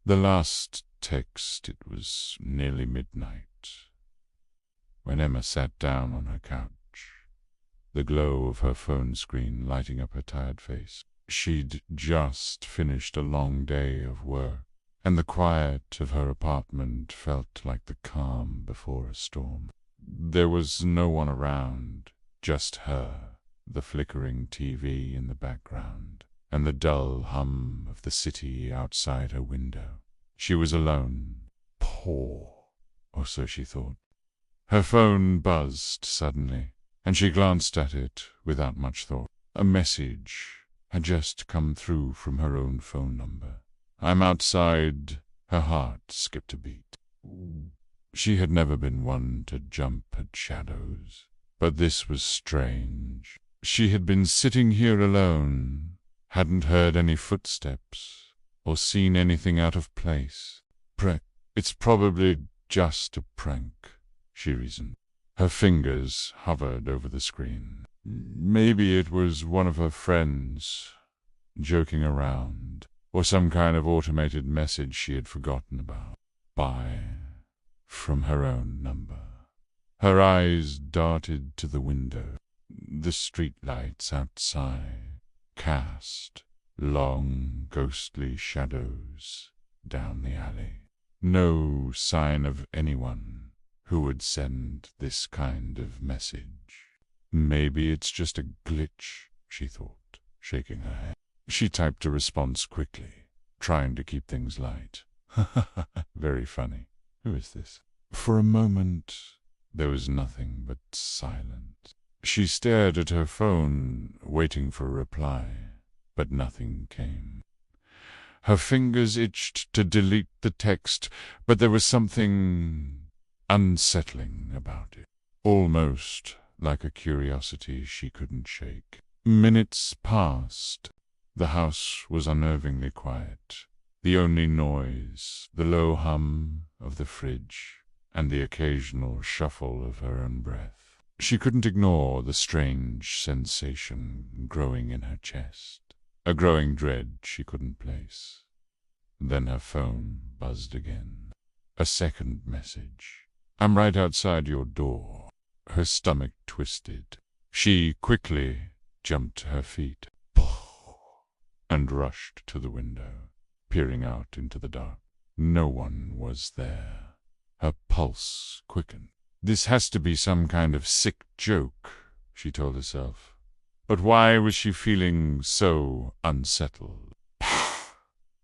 The last text, it was nearly midnight when Emma sat down on her couch, the glow of her phone screen lighting up her tired face. She'd just finished a long day of work, and the quiet of her apartment felt like the calm before a storm. There was no one around, just her, the flickering TV in the background, and the dull hum of the city outside her window. She was alone, poor, or so she thought. Her phone buzzed suddenly, and she glanced at it without much thought. A message had just come through from her own phone number. "I'm outside." Her heart skipped a beat. She had never been one to jump at shadows, but this was strange. She had been sitting here alone, hadn't heard any footsteps, or seen anything out of place. It's probably just a prank, she reasoned. Her fingers hovered over the screen. Maybe it was one of her friends, joking around, or some kind of automated message she had forgotten about. From her own number. Her eyes darted to the window. The street lights outside cast long, ghostly shadows down the alley. No sign of anyone who would send this kind of message. Maybe it's just a glitch, she thought, shaking her head. She typed a response quickly, trying to keep things light. Very funny. Who is this? For a moment, there was nothing but silence. She stared at her phone, waiting for a reply, but nothing came. Her fingers itched to delete the text, but there was something unsettling about it, almost like a curiosity she couldn't shake. Minutes passed. The house was unnervingly quiet. The only noise, the low hum of the fridge, and the occasional shuffle of her own breath. She couldn't ignore the strange sensation growing in her chest, a growing dread she couldn't place. Then her phone buzzed again. A second message. "I'm right outside your door." Her stomach twisted. She quickly jumped to her feet and rushed to the window, peering out into the dark. No one was there. Her pulse quickened. This has to be some kind of sick joke, she told herself. But why was she feeling so unsettled?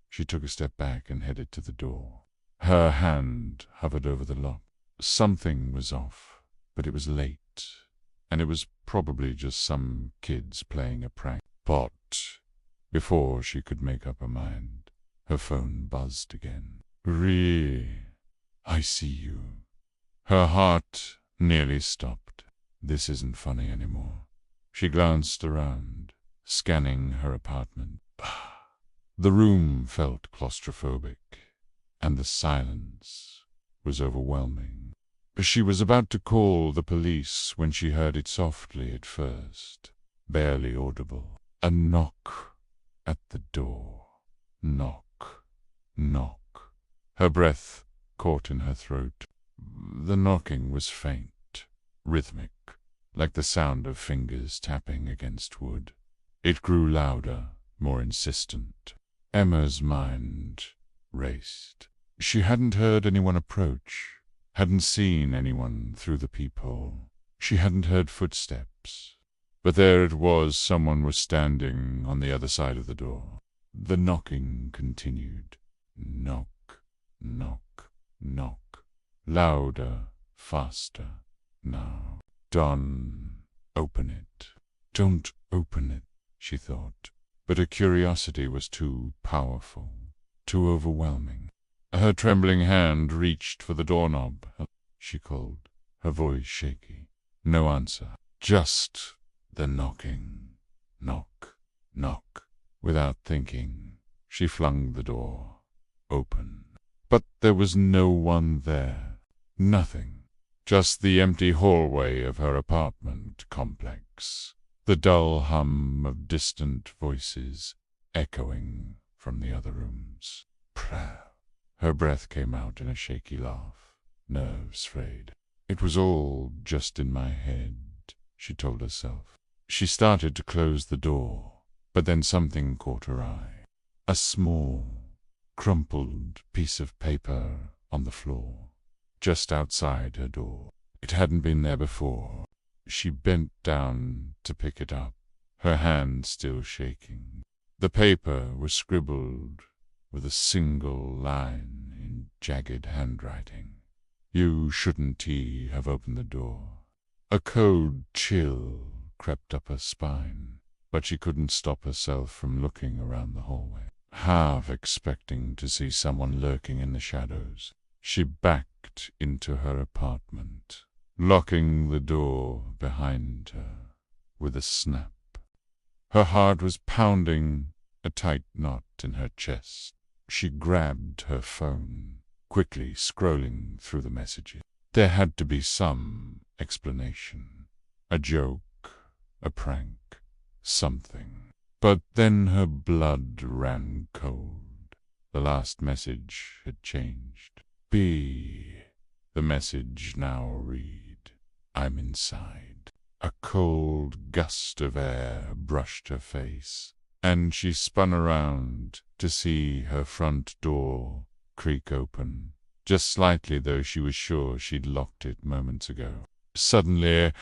She took a step back and headed to the door. Her hand hovered over the lock. Something was off, but it was late, and it was probably just some kids playing a prank. But before she could make up her mind, her phone buzzed again. I see you." Her heart nearly stopped. This isn't funny anymore. She glanced around, scanning her apartment. The room felt claustrophobic, and the silence was overwhelming. She was about to call the police when she heard it softly at first, barely audible. A knock at the door. Knock, knock. Her breath caught in her throat. The knocking was faint, rhythmic, like the sound of fingers tapping against wood. It grew louder, more insistent. Emma's mind raced. She hadn't heard anyone approach, hadn't seen anyone through the peephole. She hadn't heard footsteps. But there it was, someone was standing on the other side of the door. The knocking continued. Knock, knock, knock. Louder, faster. Now. "Don, open it." "Don't open it," she thought. But her curiosity was too powerful, too overwhelming. Her trembling hand reached for the doorknob. She called, her voice shaky. No answer. Just the knocking. Knock, knock. Without thinking, she flung the door open. But there was no one there. Nothing. Just the empty hallway of her apartment complex. The dull hum of distant voices echoing from the other rooms. Prayer. Her breath came out in a shaky laugh. Nerves frayed. It was all just in my head, she told herself. She started to close the door, but then something caught her eye. A small, crumpled piece of paper on the floor, just outside her door. It hadn't been there before. She bent down to pick it up, her hand still shaking. The paper was scribbled with a single line in jagged handwriting. You shouldn't he have opened the door. A cold chill crept up her spine, but she couldn't stop herself from looking around the hallway, half expecting to see someone lurking in the shadows. She backed into her apartment, locking the door behind her with a snap. Her heart was pounding a tight knot in her chest. She grabbed her phone, quickly scrolling through the messages. There had to be some explanation. A joke, a prank, something. But then her blood ran cold. The last message had changed. The message now read, I'm inside. A cold gust of air brushed her face, and she spun around to see her front door creak open, just slightly, though she was sure she'd locked it moments ago. Suddenly,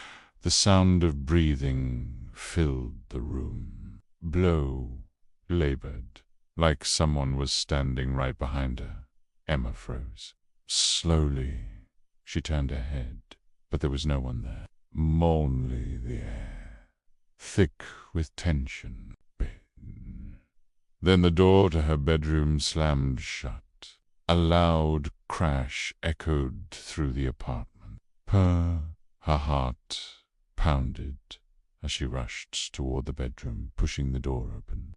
the sound of breathing filled the room. Low, labored, like someone was standing right behind her. Emma froze. Slowly, she turned her head, but there was no one there. Only the air, thick with tension. Then the door to her bedroom slammed shut. A loud crash echoed through the apartment. Her heart pounded as she rushed toward the bedroom, pushing the door open.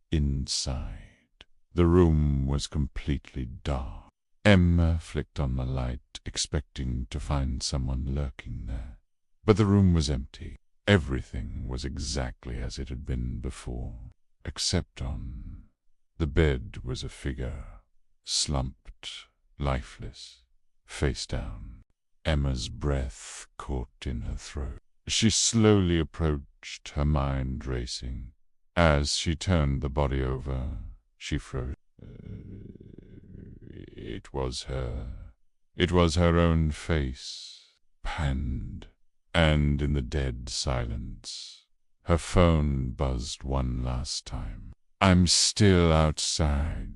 Inside, the room was completely dark. Emma flicked on the light, expecting to find someone lurking there. But the room was empty. Everything was exactly as it had been before, except on the bed was a figure, slumped, lifeless, face down. Emma's breath caught in her throat. She slowly approached, her mind racing. As she turned the body over, she froze. It was her. It was her own face, panned, and in the dead silence, her phone buzzed one last time. I'm still outside.